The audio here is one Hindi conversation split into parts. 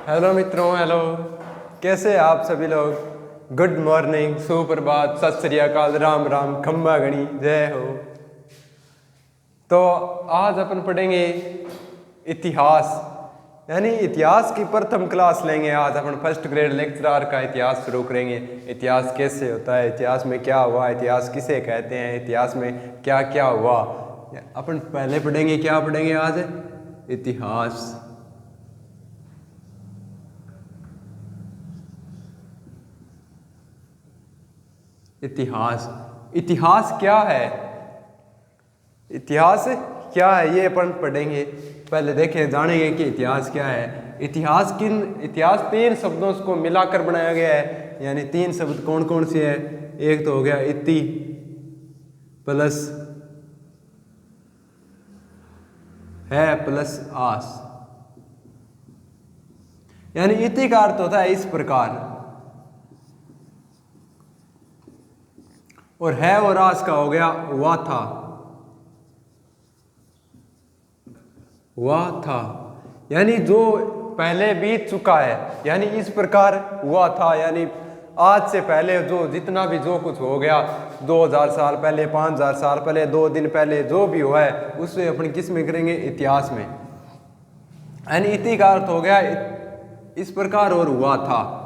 हेलो मित्रों, हेलो। कैसे हैं आप सभी लोग? गुड मॉर्निंग, सुप्रभात, सत श्री अकाल, राम राम, खम्मा गणी, जय हो। तो आज अपन पढ़ेंगे इतिहास, यानी इतिहास की प्रथम क्लास लेंगे। आज अपन फर्स्ट ग्रेड लेक्चरार का इतिहास शुरू करेंगे। इतिहास कैसे होता है, इतिहास में क्या हुआ, इतिहास किसे कहते हैं, इतिहास में क्या क्या हुआ, अपन पहले पढ़ेंगे। क्या पढ़ेंगे आज? इतिहास। इतिहास, इतिहास क्या है? इतिहास क्या है ये अपन पढ़ेंगे। पहले देखें, जानेंगे कि इतिहास क्या है। इतिहास तीन शब्दों को मिलाकर बनाया गया है। यानी तीन शब्द कौन कौन से हैं? एक तो हो गया इति प्लस है प्लस आस। यानी इति का अर्थ होता है इस प्रकार, और है और आस का हो गया हुआ था। हुआ था यानी जो पहले बीत चुका है, यानी इस प्रकार हुआ था। यानी आज से पहले जो जितना भी जो कुछ हो गया, 2000 साल पहले, 5000 साल पहले, 2 दिन पहले जो भी हुआ है, उससे अपन किस में करेंगे? इतिहास में। यानी इति का अर्थ हो गया इस प्रकार और हुआ था।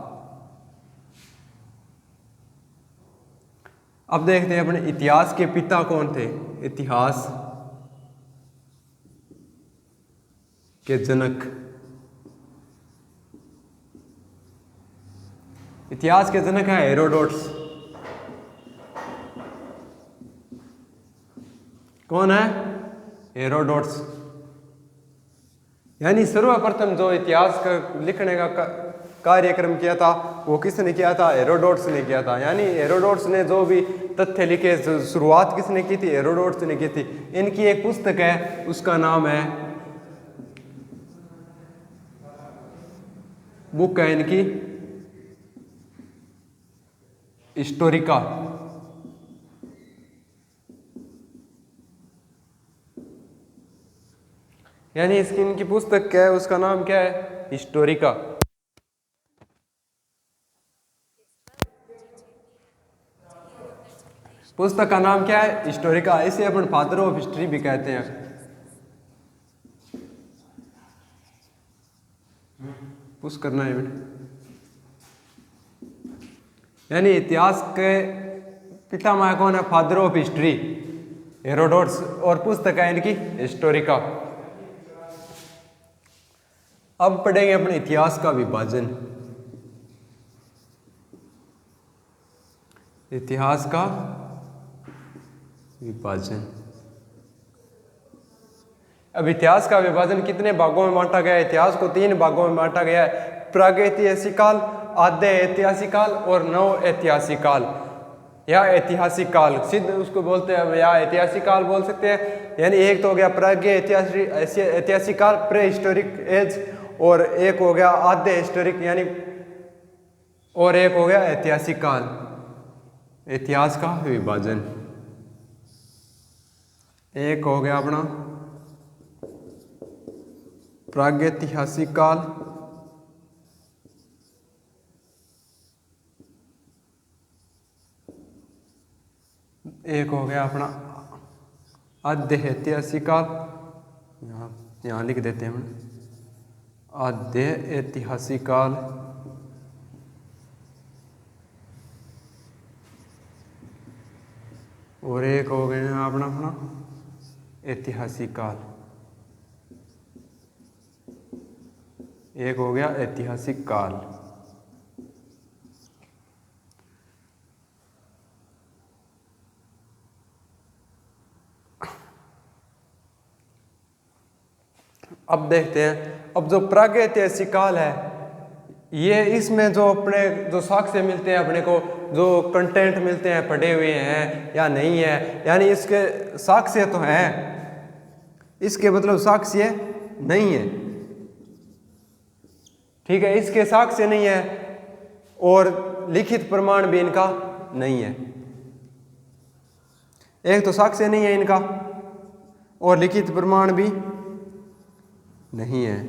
अब देखते हैं अपने इतिहास के पिता कौन थे। इतिहास के जनक, इतिहास के जनक है हेरोडोटस। कौन है? हेरोडोटस। यानी सर्वप्रथम जो इतिहास का लिखने का कार्यक्रम किया था, वो किसने किया था? हेरोडोटस ने किया था। यानी हेरोडोटस ने जो भी तथ्य लिखे, शुरुआत किसने की थी? हेरोडोटस ने की थी। इनकी एक पुस्तक है, उसका नाम है, बुक है इनकी हिस्टोरिका। यानी इसकी इनकी पुस्तक क्या है? उसका नाम क्या है? हिस्टोरिका। पुस्तक का नाम क्या है? हिस्टोरिका। इसे अपन फादर ऑफ हिस्ट्री भी कहते हैं। पुश करना है बेटा। यानी इतिहास के पितामह कौन है? फादर ऑफ हिस्ट्री हेरोडोटस, और पुस्तक है इनकी हिस्टोरिका। अब पढ़ेंगे अपने इतिहास का विभाजन। इतिहास का विभाजन। अब इतिहास का विभाजन कितने भागों में बांटा गया है? इतिहास को 3 भागों में बांटा गया है। प्रागैतिहासिक काल, आद्य ऐतिहासिक काल और नव ऐतिहासिक काल, या ऐतिहासिक काल सिद्ध उसको बोलते हैं, या ऐतिहासिक काल बोल सकते हैं। यानी एक तो हो गया ऐतिहासिक काल, प्रे हिस्टोरिक एज, और एक हो गया आद्य हिस्टोरिक, यानी और एक हो गया ऐतिहासिक काल। इतिहास का विभाजन एक हो गया अपना प्रागैतिहासिक काल, एक हो गया अपना आद्य ऐतिहासिक काल। यहाँ लिख देते हैं हम, आद्य ऐतिहासिक काल, और एक हो गया अपना ऐतिहासिक काल। एक हो गया ऐतिहासिक काल। अब देखते हैं, अब जो प्रागैतिहासिक काल है, ये इसमें जो अपने जो साक्ष्य मिलते हैं, अपने को जो कंटेंट मिलते हैं, पढ़े हुए हैं या नहीं है, यानी इसके साक्ष्य तो हैं, इसके मतलब साक्ष्य नहीं है। ठीक है, इसके साक्ष्य नहीं है और लिखित प्रमाण भी इनका नहीं है। एक तो साक्ष्य नहीं है इनका और लिखित प्रमाण भी नहीं है।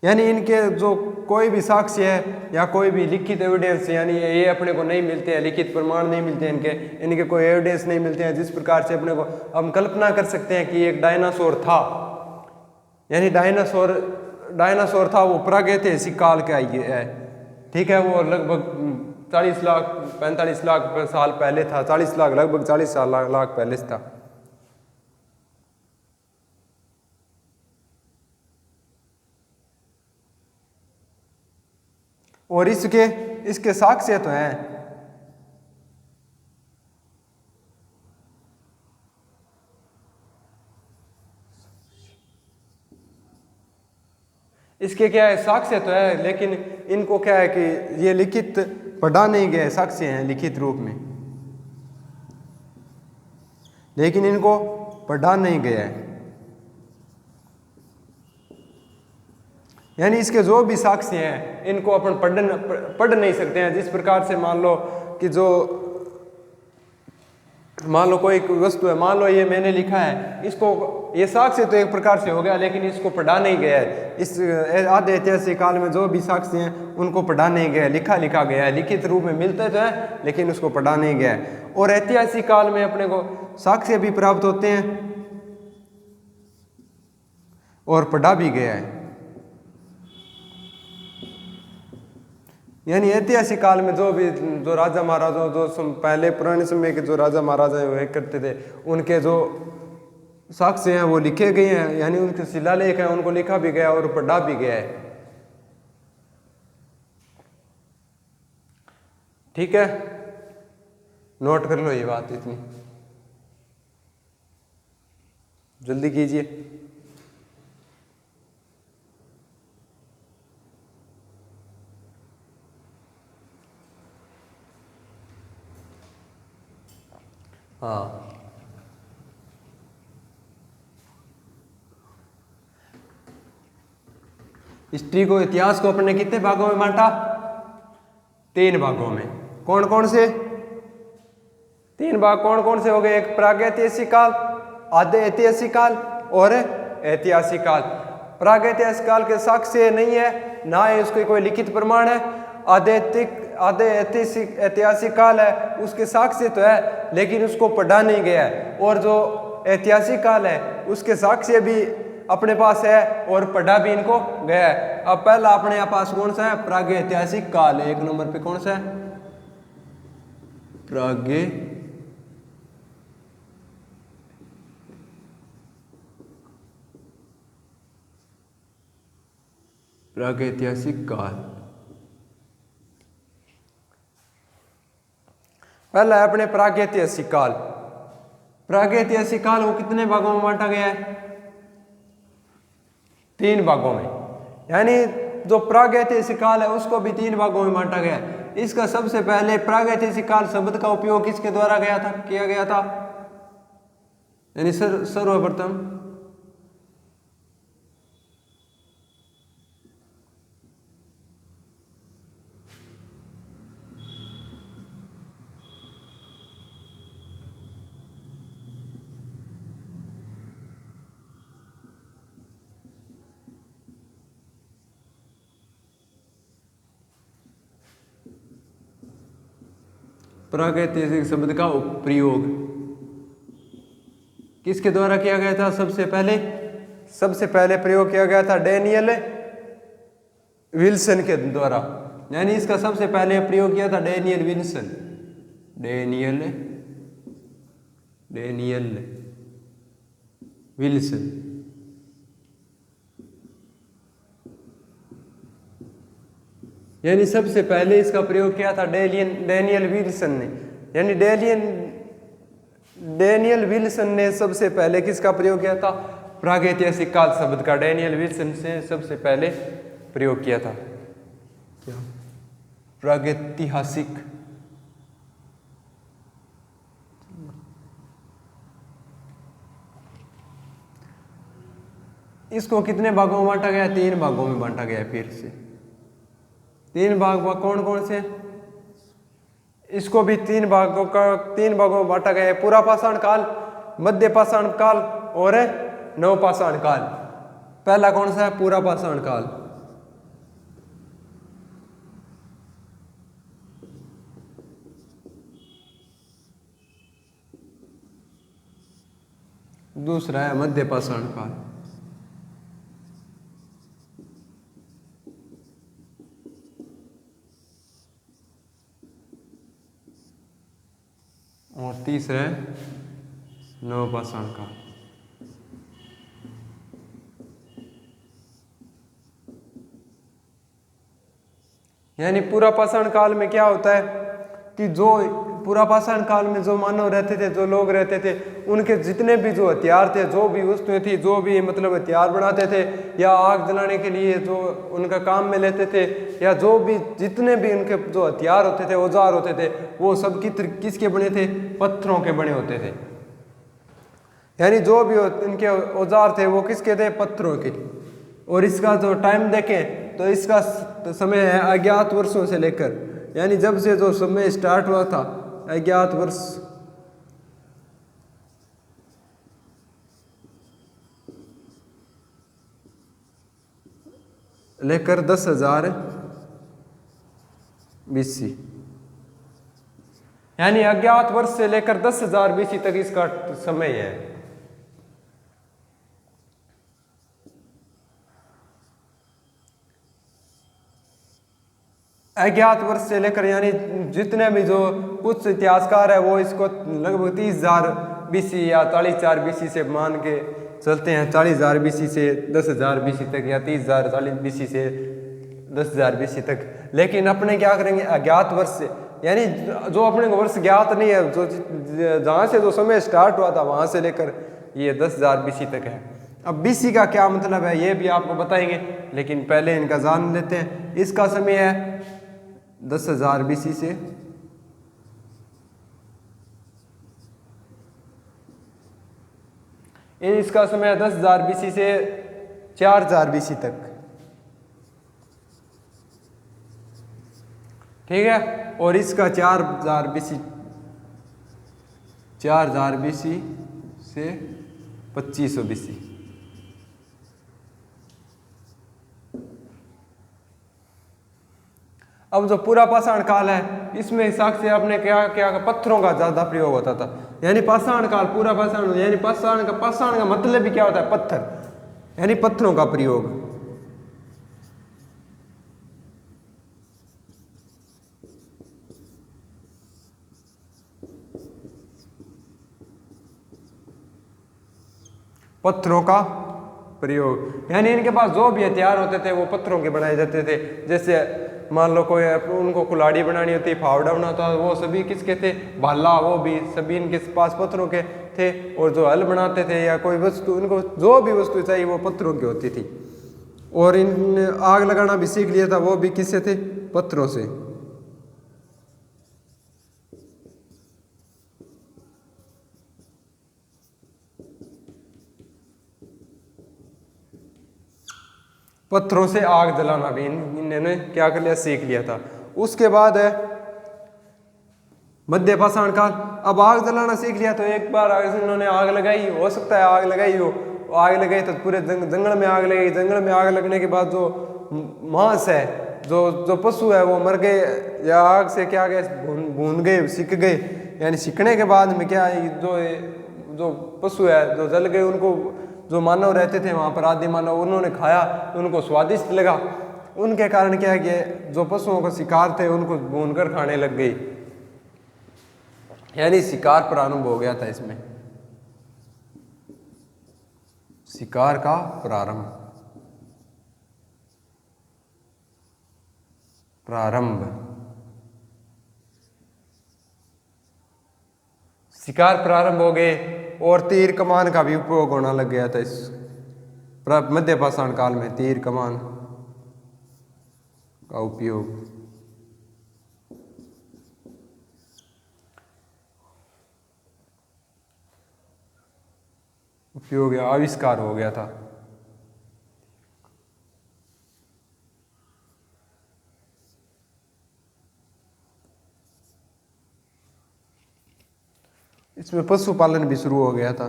यानी इनके जो कोई भी साक्ष्य है या कोई भी लिखित एविडेंस, यानी ये अपने को नहीं मिलते हैं, लिखित प्रमाण नहीं मिलते हैं, इनके कोई एविडेंस नहीं मिलते हैं जिस प्रकार से अपने को हम कल्पना कर सकते हैं कि एक डायनासोर था। यानी डायनासोर था, वो प्रागैतिहासिक काल का है, ठीक है। वो लगभग 40 लाख 45 लाख साल पहले था, 40 लाख लगभग 40 लाख पहले से था। और इसके साक्ष्य तो हैं। इसके क्या है, साक्ष्य तो है, लेकिन इनको क्या है कि ये लिखित पढ़ा नहीं गया, साक्ष्य हैं लिखित रूप में, लेकिन इनको पढ़ा नहीं गया है। यानी इसके जो भी साक्ष्य हैं इनको अपन पढ़ नहीं सकते हैं। जिस प्रकार से मान लो कि मान लो कोई वस्तु है, मान लो ये मैंने लिखा है, इसको ये साक्ष्य तो एक प्रकार से हो गया, लेकिन इसको पढ़ा नहीं गया है। इस आधे ऐतिहासिक काल में जो भी साक्ष्य हैं उनको पढ़ा नहीं गया है, लिखा गया है, लिखित रूप में मिलते तो है लेकिन उसको पढ़ा नहीं गया है। और ऐतिहासिक काल में अपने को साक्ष्य भी प्राप्त होते हैं और पढ़ा भी गया है। यानी ऐतिहासिक काल में जो राजा महाराजा, पहले पुराने समय के जो राजा महाराजा हुए करते थे, उनके जो साक्ष्य हैं वो लिखे गए हैं, यानी उनके शिलालेख हैं, उनको लिखा भी गया और पढ़ा भी गया है। ठीक है, नोट कर लो ये बात, इतनी जल्दी कीजिए। हाँ, हिस्ट्री को, इतिहास को अपने कितने भागों में बांटा? 3 भागों में। कौन कौन से 3 भाग कौन कौन से हो गए? एक प्रागैतिहासिक काल, आधे ऐतिहासिक काल और ऐतिहासिक काल। प्रागैतिहासिक काल के साक्ष्य नहीं है, ना ही उसके कोई लिखित प्रमाण है। आधे ऐतिहासिक काल है, उसके साक्ष्य तो है लेकिन उसको पढ़ा नहीं गया है। और जो ऐतिहासिक काल है उसके साक्ष्य भी अपने पास है और पढ़ा भी इनको गया है। अब पहला अपने यहाँ पास कौन सा है? प्रागैतिहासिक काल। 1 नंबर पे कौन सा है? प्रागैतिहासिक काल। पहला है अपने प्रागैतिहासिक काल। प्रागैतिहासिक काल वो कितने भागों में बांटा गया है? 3 भागों में। यानी जो प्रागैतिहासिक काल है उसको भी 3 भागों में बांटा गया है। इसका सबसे पहले प्रागैतिहासिक काल शब्द का उपयोग किसके द्वारा किया गया था? यानी सर्वप्रथम प्रागैतिहासिक शब्द का प्रयोग किसके द्वारा किया गया था? सबसे पहले प्रयोग किया गया था डैनियल विल्सन के द्वारा। यानी इसका सबसे पहले प्रयोग किया था डैनियल विल्सन। यानी सबसे पहले इसका प्रयोग किया था डैनियल विल्सन ने। यानी डैनियल विल्सन ने सबसे पहले किसका प्रयोग किया था? प्रागैतिहासिक काल शब्द का डैनियल विल्सन से सबसे पहले प्रयोग किया था। प्रागैतिहासिक इसको कितने भागों में बांटा गया? 3 भागों में बांटा गया। फिर से 3 भाग कौन कौन से? इसको भी 3 भागों में बांटा गया है। पूरा पाषाण काल, मध्य पाषाण काल और नव पाषाण काल। पहला कौन सा है? पूरा पाषाण काल। दूसरा है मध्य पाषाण काल। और तीसरा है नवपाषाण काल। यानी पूरा पाषाण काल में क्या होता है कि जो पूरा पाषाण काल में जो मानव रहते थे, जो लोग रहते थे, उनके जितने भी जो हथियार थे, जो भी वस्तुएं थी, जो भी मतलब हथियार बनाते थे या आग जलाने के लिए जो उनका काम में लेते थे, या जो भी जितने भी उनके जो हथियार होते थे, औजार होते थे, वो सब किसके बने थे? पत्थरों के बने होते थे। यानी जो भी इनके औजार थे वो किसके थे? पत्थरों के। और इसका जो टाइम देखें तो इसका समय है अज्ञात वर्षों से लेकर, यानी जब से जो समय स्टार्ट हुआ था अज्ञात वर्ष लेकर 10,000 BC, यानी अज्ञात वर्ष से लेकर 10,000 BC तक इसका समय है। अज्ञात वर्ष से लेकर, यानी जितने भी जो कुछ इतिहासकार है वो इसको लगभग 30,000 BC या 40,000 BC से मान के चलते हैं। 40,000 BC से 10,000 BC तक, या 30,000 BC से 10,000 BC तक। लेकिन अपने क्या करेंगे? अज्ञात वर्ष से, यानी जो अपने को वर्ष ज्ञात नहीं है, जो जहाँ से जो समय स्टार्ट हुआ था वहाँ से लेकर ये 10,000 BC तक है। अब BC का क्या मतलब है ये भी आपको बताएंगे, लेकिन पहले इनका जान लेते हैं। इसका समय है 10,000 BC से इसका समय है 10,000 BC से 4,000 BC तक, ठीक है। और इसका 4,000 BC से 2500 BC। अब जो पूरा पाषाण काल है इसमें हिसाब से आपने क्या क्या पत्थरों का ज्यादा प्रयोग होता था। यानी पाषाण काल, पूरा पाषाण, यानी पाषाण का मतलब भी क्या होता है? पत्थर, यानी पत्थरों का प्रयोग। पत्थरों का प्रयोग, यानी इनके पास जो भी हथियार होते थे वो पत्थरों के बनाए जाते थे। जैसे मान लो कोई उनको कुल्हाड़ी बनानी होती, फावड़ा बनाता, वो सभी किसके थे? भाला, वो भी सभी इनके पास पत्थरों के थे। और जो हल बनाते थे या कोई वस्तु, इनको जो भी वस्तु चाहिए वो पत्थरों की होती थी। और इन आग लगाना भी सीख लिया था, वो भी किससे थे? पत्थरों से। पत्थरों से आग जलाना भी इन्होंने क्या कर लिया? सीख लिया था। उसके बाद है मध्य पाषाण काल। अब आग जलाना सीख लिया तो एक बार इन्होंने आग लगाई, हो सकता है आग लगाई हो, आग लगाई तो पूरे जंगल में आग लगाई। जंगल में आग लगने के बाद जो मांस है, जो पशु है वो मर गए, या आग से क्या गए? भून गए, सिक गए। यानी सिकने के बाद में क्या है? जो पशु है जो जल गए, उनको जो मानव रहते थे वहाँ पर, आदि मानव, उन्होंने खाया तो उनको स्वादिष्ट लगा। उनके कारण क्या है? जो पशुओं का शिकार थे उनको भूनकर खाने लग गई। यानी शिकार प्रारंभ हो गया था इसमें, शिकार का प्रारंभ। शिकार प्रारंभ हो गए और तीर कमान का भी उपयोग होना लग गया था इस मध्य पाषाण काल में। तीर कमान का उपयोग या आविष्कार हो गया था। इसमें पशुपालन भी शुरू हो गया था।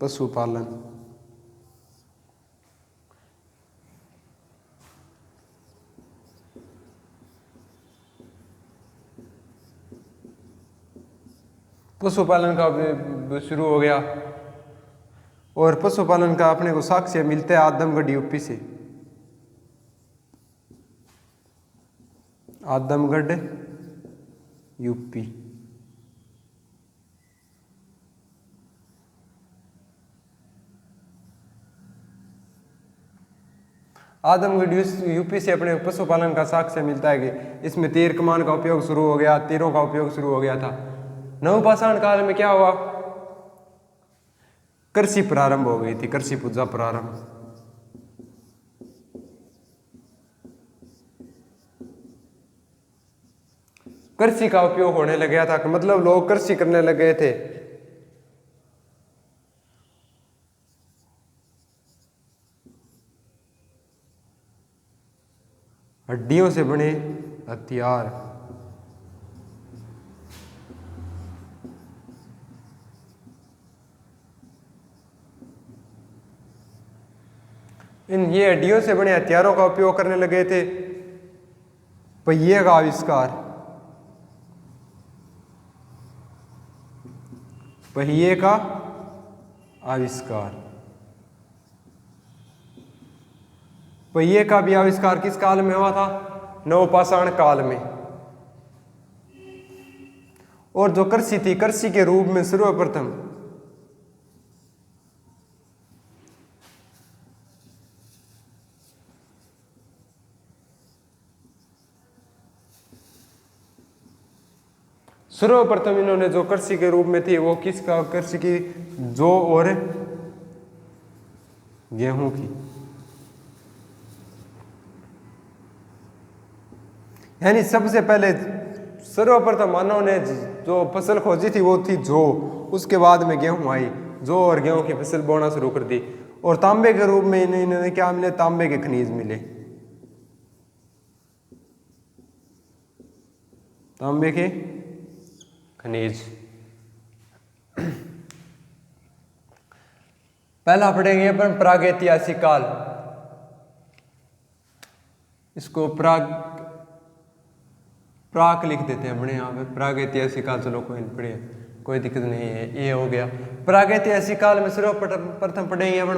पशुपालन, पशुपालन का भी शुरू हो गया। और पशुपालन का अपने को साक्ष्य मिलता है आदमगढ़ यूपी से। आदमगढ़ यूपी। आदमगढ़ यूपी से अपने पशुपालन का साक्ष्य मिलता है कि इसमें तीर कमान का उपयोग शुरू हो गया, तीरों का उपयोग शुरू हो गया था। नवपाषाण काल में क्या हुआ? कृषि प्रारंभ हो गई थी, कृषि पूजा प्रारंभ। कृषि का उपयोग होने लग गया था, मतलब लोग कृषि करने लग गए थे। हड्डियों से बने हथियार, ये हड्डियों से बने हथियारों का उपयोग करने लगे थे। पहिए का आविष्कार, पहिए का आविष्कार। पहिए का भी आविष्कार किस काल में हुआ था? नवपाषाण काल में। और जो कृषि थी, कृषि के रूप में सर्वप्रथम इन्होंने जो कृषि के रूप में थी वो किसका? कृषि की, जौ और गेहूं की। यानी सबसे पहले सर्वप्रथम मानव ने जो फसल खोजी थी वो थी जौ। उसके बाद में गेहूं आई, जौ और गेहूं की फसल बोना शुरू कर दी। और तांबे के रूप में इन्होंने क्या मिले? तांबे के खनिज मिले, तांबे के खनिज। पहला पढ़ेंगे अपन प्रागैतिहासिक काल। इसको प्राक लिख देते हैं अपने यहाँ पे, प्रागैतिहासिक काल। चलो कोई नहीं, पढ़िए, कोई दिक्कत नहीं है। ये हो गया प्रागैतिहासिक काल में। सर्वप्रथम पढ़ेंगे अपन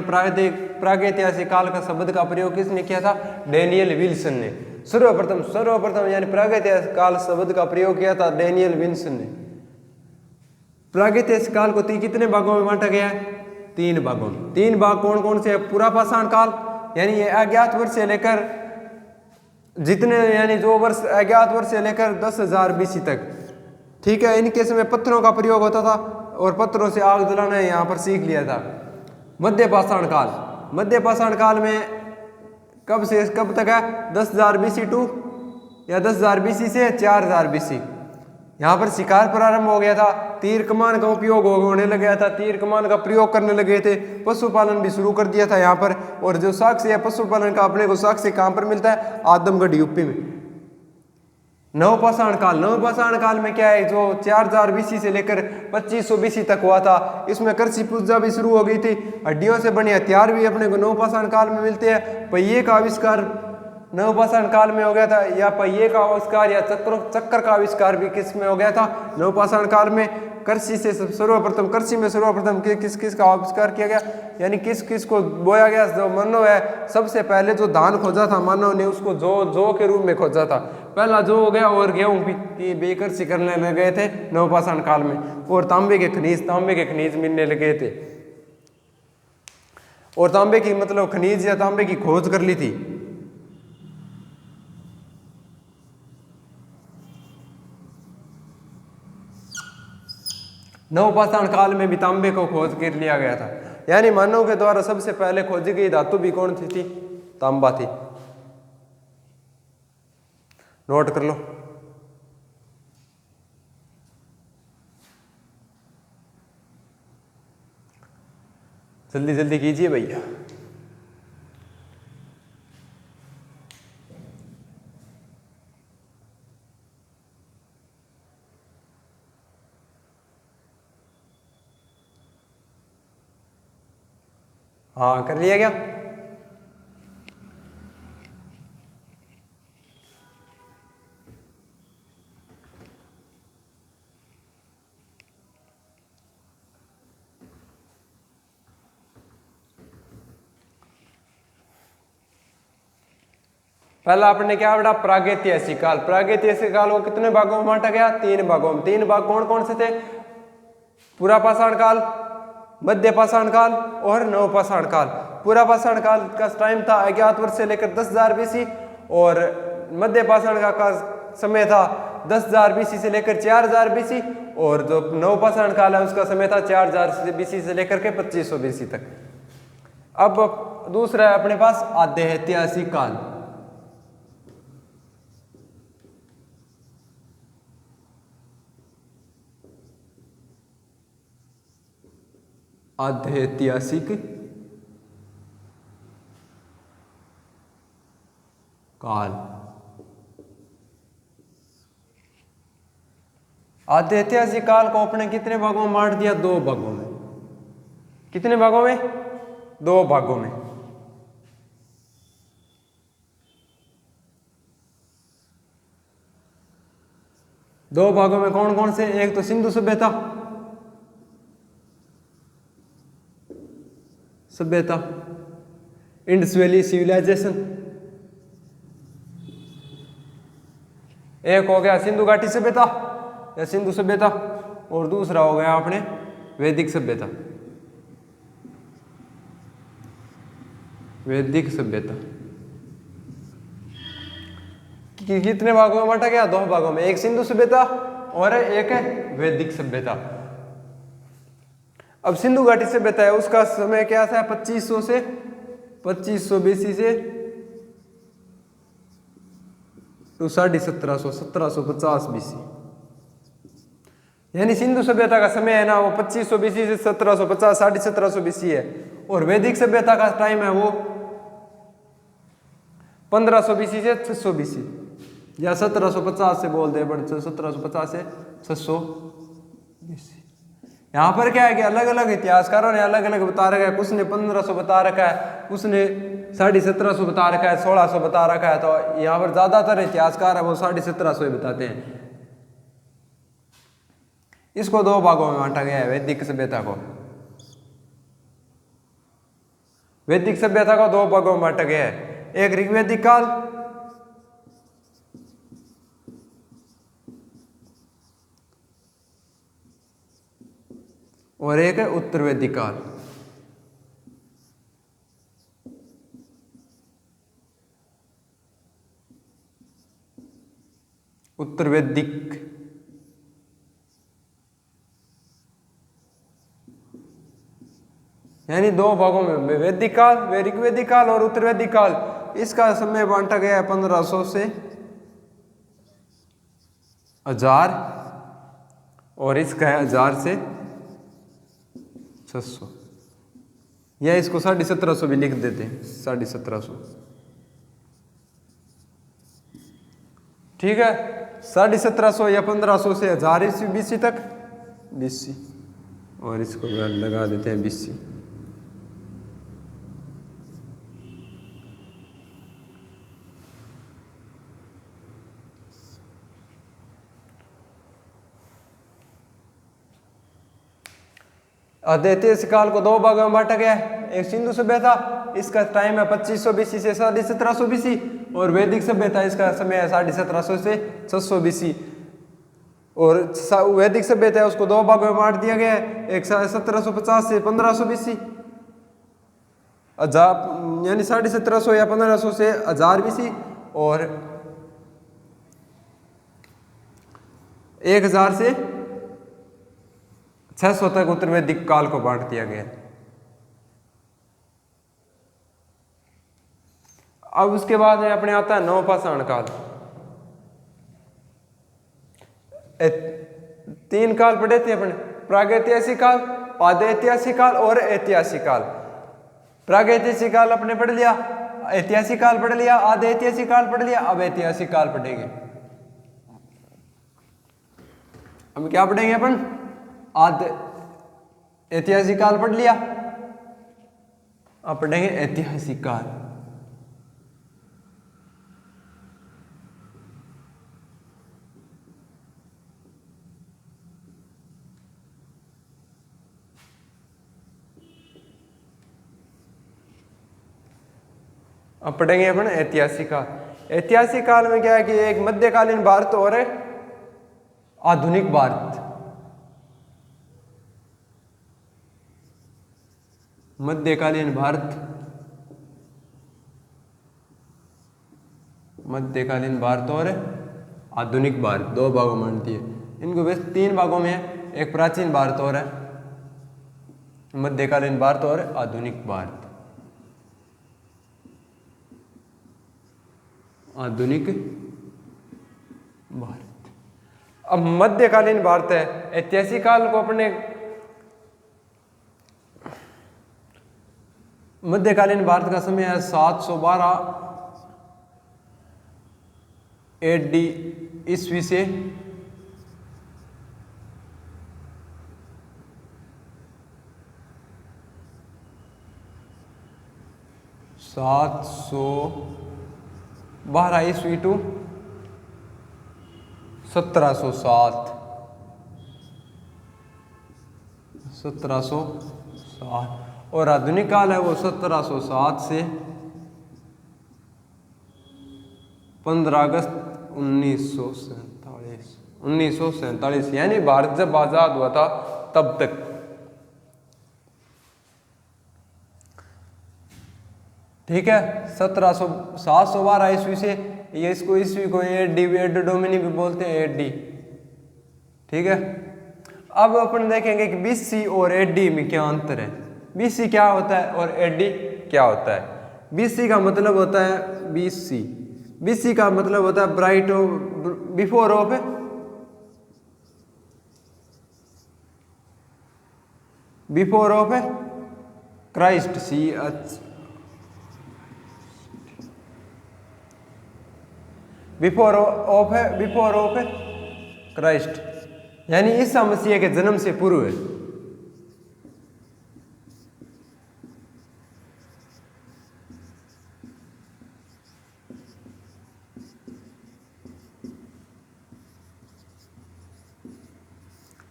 प्रागैतिहासिक काल का शब्द का प्रयोग किसने किया था? डैनियल विल्सन ने। सर्वप्रथम यानी प्रागैतिहासिक काल शब्द का प्रयोग किया था डैनियल विल्सन ने। प्रागैतिहासिक काल को कितने भागों में बांटा गया है? 3 भागों में। 3 भाग कौन कौन से? पुरापाषाण काल, यानी ये अज्ञात वर्ष से लेकर जितने, यानी जो वर्ष अज्ञात वर्ष से लेकर 10,000 BC तक, ठीक है। इनके समय पत्थरों का प्रयोग होता था और पत्थरों से आग जलाना यहाँ पर सीख लिया था। मध्यपाषाण काल, मध्यपाषाण काल में कब से कब तक है? 10,000 BC टू, या 10,000 BC से 4,000 BC। यहाँ पर शिकार प्रारंभ हो गया था, तीर कमान का उपयोग होने लग गया था, तीर कमान का प्रयोग करने लगे थे। पशुपालन भी शुरू कर दिया था यहाँ पर। और जो साक्ष्य है पशुपालन का अपने को साक्ष्य कहाँ पर मिलता है? आदमगढ़ यूपी में। नवपाषाण काल, नवपाषाण काल में क्या है? जो 4,000 BC से लेकर 2500 BC तक हुआ था। इसमें कृषि पूजा भी शुरू हो गई थी। हड्डियों से बने हथियार भी अपने को नवपाषाण काल में मिलते हैं। पहिए का आविष्कार नवपाषाण काल में हो गया था, या पहिए का आविष्कार या चक्कर का आविष्कार भी किस में हो गया था? नवपाषाण काल में। कृषि से सर्वप्रथम, कृषि में सर्वप्रथम किस किस का आविष्कार किया गया? यानी किस किस को बोया गया? जो मानव है, सबसे पहले जो धान खोजा था मानव ने, उसको जौ के रूप में खोजा था। पहला जौ हो गया। और गेहूं की बेकृषि करने लग गए थे नवपाषाण काल में। और तांबे के खनिज मिलने लगे थे। और तांबे की मतलब खनिज या तांबे की खोज कर ली थी। नवपाषाण काल में भी तांबे को खोज कर लिया गया था। यानी मानव के द्वारा सबसे पहले खोजी गई धातु भी कौन थी? तांबा थी। नोट कर लो। जल्दी जल्दी कीजिए भैया। हाँ, कर लिया क्या? पहला आपने क्या पढ़ा, प्रागैतिहासिक काल। प्रागैतिहासिक काल को कितने भागों में बांटा गया, 3 भागों में। 3 भाग कौन कौन से थे, पूरा पाषाण काल, मध्य पाषाण काल और नव पाषाण काल। पूरा पाषाण काल का टाइम था अज्ञात वर्ष से लेकर 10,000 बीसी और मध्य पाषाण का समय था 10,000 बीसी से लेकर 4,000 बीसी और जो नव पाषाण काल है उसका समय था 4,000 बीसी से लेकर के 2500 बीसी तक। अब दूसरा है अपने पास आद्य ऐतिहासिक काल। आद्य ऐतिहासिक काल। आद्य ऐतिहासिक काल को अपने कितने भागों में बांट दिया, 2 भागों में। कितने भागों में, 2 भागों में। दो भागों में कौन कौन से, एक तो सिंधु सभ्यता, इंडस वैली सिविलाइजेशन, एक हो गया सिंधु घाटी सभ्यता या सिंधु सभ्यता और दूसरा हो गया अपने वैदिक सभ्यता। वैदिक सभ्यता कितने भागों में बांटा गया, 2 भागों में, एक सिंधु सभ्यता और एक है वैदिक सभ्यता। अब सिंधु घाटी सभ्यता है उसका समय क्या था, 2500 बीसी से तो 1750 बीसी। यानी सिंधु सभ्यता का समय है ना वो 2500 बीसी से 1750 1750 बीसी है और वैदिक सभ्यता का टाइम है वो 1500 बीसी से 600 बीसी या 1750 से बोल दे, बट 1750 से 600 बीसी। यहाँ पर क्या है कि अलग अलग इतिहासकारों ने अलग अलग बता रखा है, कुछ ने 1500 बता रखा है, कुछ ने 1750 बता रखा है, 1600 बता रखा है। तो यहाँ पर ज्यादातर इतिहासकार है वो 1750 ही बताते हैं। इसको 2 भागों में बांटा गया है वैदिक सभ्यता को। वैदिक सभ्यता को 2 भागों में बांटा गया है, एक ऋग्वैदिक काल और एक है उत्तर वैदिक काल। उत्तर वैदिक यानी 2 भागों में, वैदिक काल, ऋग्वैदिक काल और उत्तर वैदिक काल। इसका समय बांटा गया है 1500 से 1000 और इसका है 1000 से 600 या इसको 1750 भी लिख देते हैं, 1750। ठीक है, 1750 या 1500 से 1000 ईस्वी बीसी तक बीसी और इसको लगा देते हैं बीसी। आद्य काल को 2 भागों में बांटा गया है, एक सिंधु सभ्यता, इसका टाइम है 2500 बीसी से 1750 बीसी और वैदिक सभ्यता, इसका समय है 1750 से 600 बीसी। और वैदिक सभ्यता है उसको 2 भागों में बांट दिया गया है, एक 1750 से 1500 बीसी, यानी 1750 या 1500 से 1000 बीसी और 1000 से 600 तक उत्तर वैदिक काल को बांट दिया गया। अब उसके बाद में अपने आता है नवपाषाण काल। 3 काल पढ़े थे अपने, प्रागैतिहासिक काल, आद्य ऐतिहासिक काल और ऐतिहासिक काल। प्रागैतिहासिक काल अपने पढ़ लिया, ऐतिहासिक काल पढ़ लिया, आद्य ऐतिहासिक काल पढ़ लिया, अब ऐतिहासिक काल पढ़ेंगे। हम क्या पढ़ेंगे अपन, आद्य ऐतिहासिक काल पढ़ लिया, अब पढ़ेंगे ऐतिहासिक काल। अब पढ़ेंगे अपन ऐतिहासिक काल। ऐतिहासिक काल में क्या है कि एक मध्यकालीन भारत और है आधुनिक भारत। मध्यकालीन भारत, मध्यकालीन भारत और आधुनिक भारत, दो भागों में बनती है। इनको वैसे तीन भागों में है, एक प्राचीन भारत और है मध्यकालीन भारत और आधुनिक भारत। आधुनिक भारत। अब मध्यकालीन भारत है, ऐतिहासिक काल को अपने मध्यकालीन भारत का समय है 712 AD ईस्वी से 712 ईस्वी टू 1707। 1707 और आधुनिक काल है वो 1707 से 15 अगस्त 1947 यानी भारत जब आजाद हुआ था तब तक। ठीक है, 712 ईस्वी से ये इसको ईस्वी को एडी डोमिनी भी बोलते हैं, एडी। ठीक है, अब अपन देखेंगे कि बीसी और एडी में क्या अंतर है। बीसी क्या होता है और एडी क्या होता है। बीसी का मतलब होता है बीसी का मतलब होता है bright of before of Christ, before of Christ, यानी ईसा मसीह के जन्म से पूर्व है।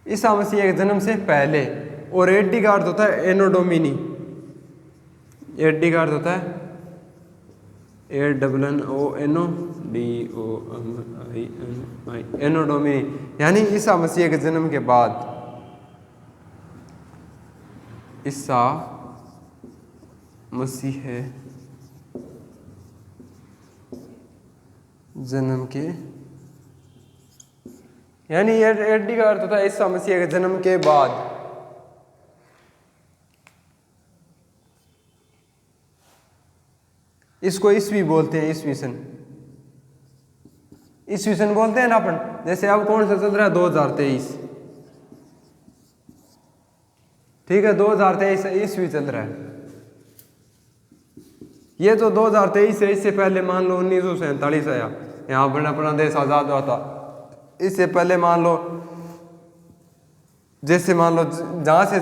ईसा मसीह के जन्म से पहले। और एडी का अर्थ होता है एनो डोमिनी। एडी का अर्थ होता है ANNODOMINI, एनो डोमिनी, यानी ईसा मसीह के जन्म के बाद। ईसा मसीह जन्म के, यानी एडी का अर्थ होता है ईसा मसीह के जन्म के बाद। इसको ईस्वी बोलते हैं, ईस्वीसन बोलते हैं ना अपन। जैसे अब कौन सा चल रहा है 2023, ठीक है, 2023 ईस्वी चल रहा है। ये तो 2023 है, इससे पहले मान लो 1947 आया, यहाँ पर अपना देश आजाद हुआ था। इससे पहले मान लो, जैसे मान लो जहां से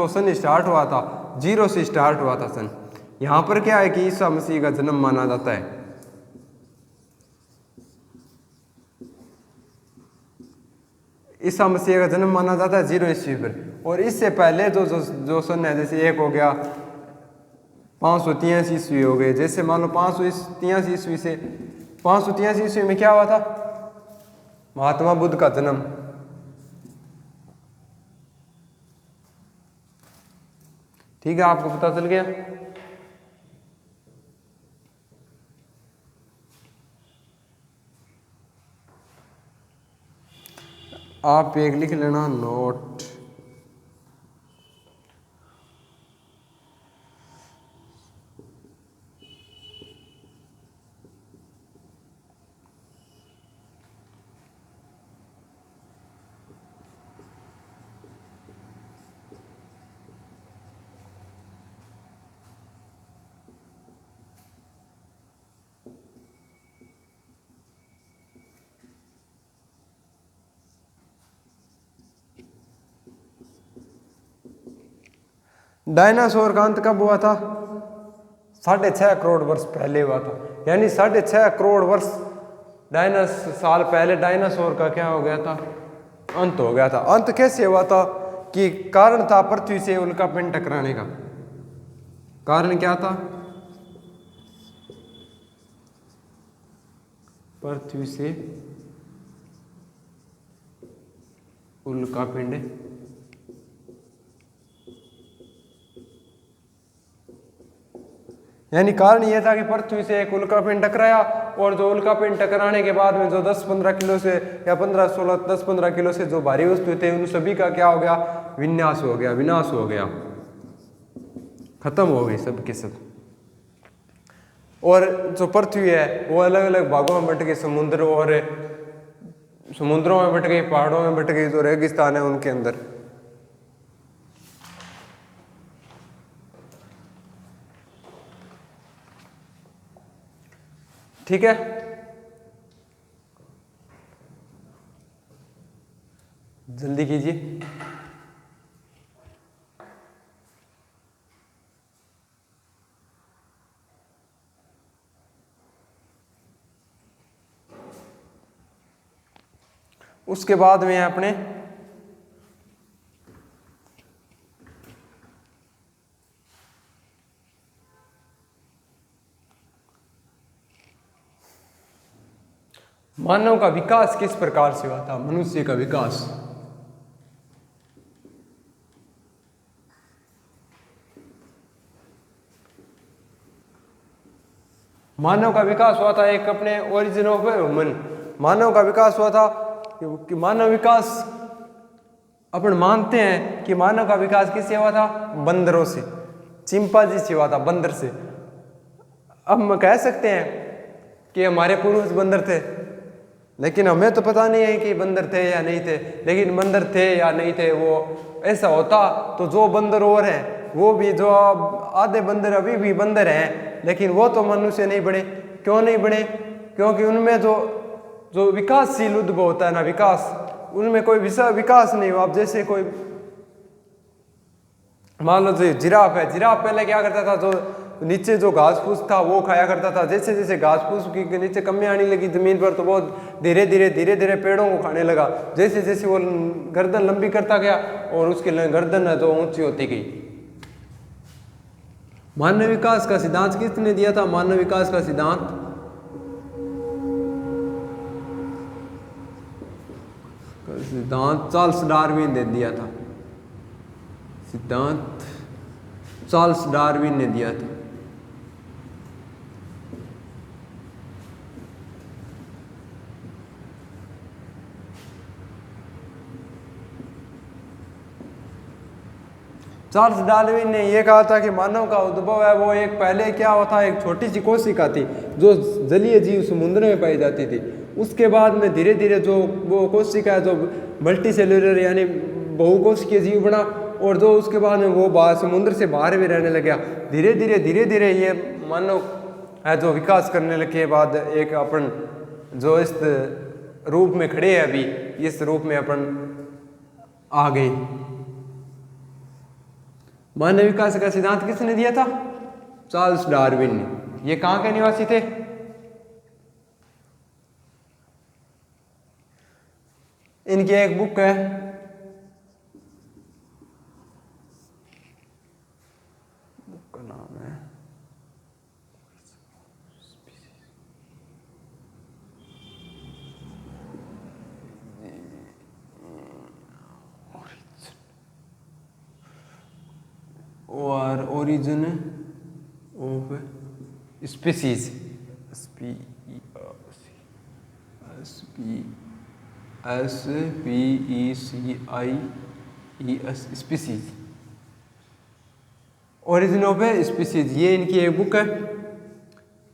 सन स्टार्ट हुआ था, 0 से स्टार्ट हुआ था सन। यहां पर क्या है कि ईसा मसीह का जन्म माना जाता है। ईसा मसीह का जन्म माना जाता है 0 ईस्वी पर। और इससे पहले जो सन है, जैसे एक हो गया 583 ईस्वी हो गए। जैसे मान लो 583 ईस्वी से 583 ईस्वी में क्या हुआ था, महात्मा बुद्ध का जन्म। ठीक है, आपको पता चल गया। आप एक लिख लेना नोट। डायनासोर का अंत कब हुआ था? 6.5 करोड़ वर्ष पहले हुआ था। यानी 6.5 करोड़ वर्ष साल पहले डायनासोर का क्या हो गया था? अंत हो गया था। अंत कैसे हुआ था? कि कारण था पृथ्वी से उल्कापिंड टकराने का। कारण क्या था? पृथ्वी से उल्कापिंड यानी कारण यह था कि पृथ्वी से एक उल्कापिंड टकराया और जो उल्कापिंड टकराने के बाद में जो 10-15 किलो से या 15-16 10-15 किलो से जो भारी वस्तु थे उन सभी का क्या हो गया, विनाश हो गया, विनाश हो गया, खत्म हो गई सब के सब। और जो पृथ्वी है वो अलग अलग भागों में बट गई, समुद्रों में बट गई, पहाड़ों में बट गई, जो रेगिस्तान है उनके अंदर। ठीक है, जल्दी कीजिए। उसके बाद में अपने मानव का विकास किस प्रकार से हुआ था, मनुष्य का विकास। मानव का विकास हुआ था एक अपने ओरिजिन ऑफ ह्यूमन, मानव का विकास हुआ था कि मानव विकास अपन मानते हैं कि मानव का विकास किससे हुआ था, बंदरों से, चिंपांजी से हुआ था, बंदर से। अब हम कह सकते हैं कि हमारे पूर्वज बंदर थे, लेकिन हमें तो पता नहीं है कि बंदर थे या नहीं थे। लेकिन बंदर थे या नहीं थे, वो ऐसा होता तो जो बंदर और हैं वो भी, जो आधे बंदर अभी भी बंदर हैं, लेकिन वो तो मनुष्य नहीं बने। क्यों नहीं बने? क्योंकि उनमें जो विकासशील उद्भव होता है ना, विकास, उनमें कोई विकास नहीं हुआ। अब जैसे कोई मान लो जो जिराफ है, जिराफ पहले क्या करता था, जो नीचे जो घास फूस था वो खाया करता था। जैसे जैसे घास फूस की नीचे कमी आने लगी जमीन पर, तो वो धीरे धीरे पेड़ों को खाने लगा। जैसे जैसे वो गर्दन लंबी करता गया और उसकी गर्दन है जो ऊंची होती गई। मानव विकास का सिद्धांत किसने दिया था? मानव विकास का सिद्धांत चार्ल्स डार्विन ने दिया था। सिद्धांत चार्ल्स डार्विन ने दिया था। चार्ल्स डार्विन ने यह कहा था कि मानव का उद्भव है वो एक पहले क्या हुआ था, एक छोटी सी कोशिका थी जो जलीय जीव समुद्र में पाई जाती थी। उसके बाद में धीरे धीरे जो वो कोशिका है जो मल्टी सेलुलर यानी बहुकोशिकीय जीव बना, और जो उसके बाद में वो समुद्र से बाहर भी रहने लग गया। धीरे धीरे ये मानव है जो विकास करने लगे बाद एक अपन जो इस रूप में खड़े हैं अभी, इस रूप में अपन आ गए। मानव विकास का सिद्धांत किसने दिया था? चार्ल्स डार्विन ने। ये कहाँ के निवासी थे? इनकी एक बुक है, बुक का नाम है और origin of species, species, origin of species. ये इनकी एक बुक है।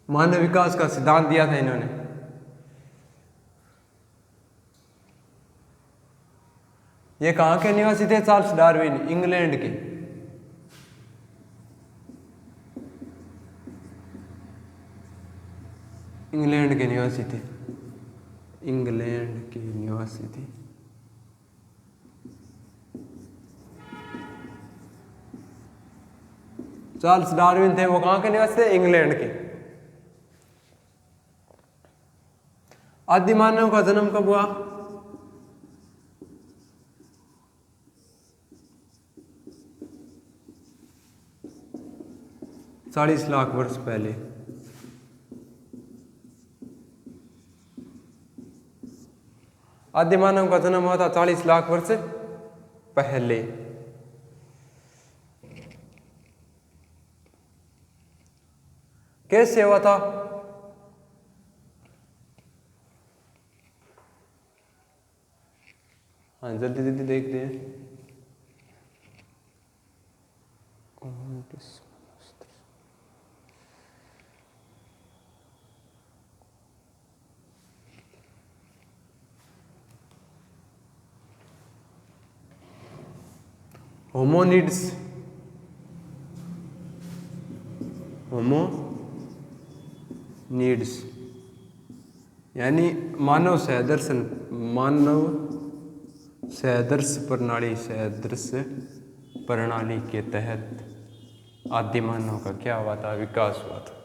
मानव विकास का सिद्धांत दिया था इन्होंने। ये कहाँ के निवासी थे? चार्ल्स डार्विन, इंग्लैंड के। इंग्लैंड के निवासी थे, इंग्लैंड के निवासी थे। चार्ल्स डार्विन थे, वो कहाँ के निवासी थे? इंग्लैंड के। आदि मानव का जन्म कब हुआ? ₹40 लाख वर्ष पहले। आदि मानव का जन्म हुआ था 40 लाख वर्ष पहले। कैसे हुआ था? हाँ जल्दी जल्दी देखते हैं। होमोनिड्स, होमोनिड्स यानी मानव सदृश प्रणाली के तहत आदि मानव का क्या हुआ था? विकास हुआ था।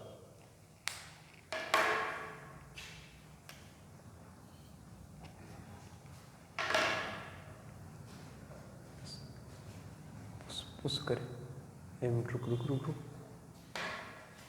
पुश करें, रुक रुक रुक रुक